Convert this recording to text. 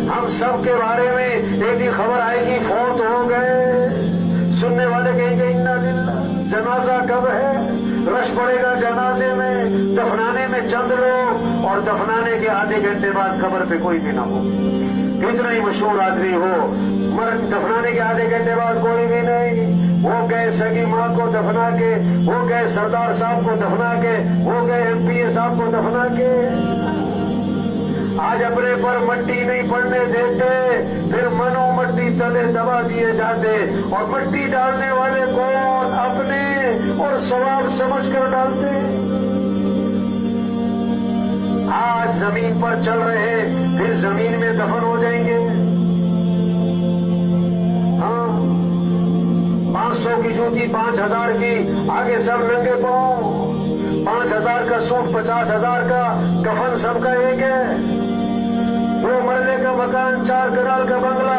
हम सब के बारे में एक ही खबर आएगी, फौत हो गए। सुनने वाले कहेंगे इन्ना लिल्लाह। जनाजा कब है? रश पड़ेगा जनाजे में, दफनाने में चंद लोग, और दफनाने के आधे घंटे बाद कब्र पे कोई भी ना हो। कितना ही मशहूर आदमी हो, मर दफनाने के आधे घंटे बाद कोई भी नहीं। वो गए सगी माँ को दफना के, वो गए सरदार साहब को दफना के, वो गए एमपीए साहब को दफना के। आज अपने पर मट्टी नहीं पड़ने देते, फिर मनो मट्टी तले दबा दिए जाते। और मट्टी डालने वाले कौन? अपने, और सवाब समझकर डालते। आज जमीन पर चल रहे, फिर जमीन में दफन हो जाएंगे। हाँ, 500 की जूती 5000 की, आगे सब नंगे पांव। 5000 का सूट, 50,000 का कफन, सबका एक है। 2 मरले का मकान, 4 कनाल का बंगला,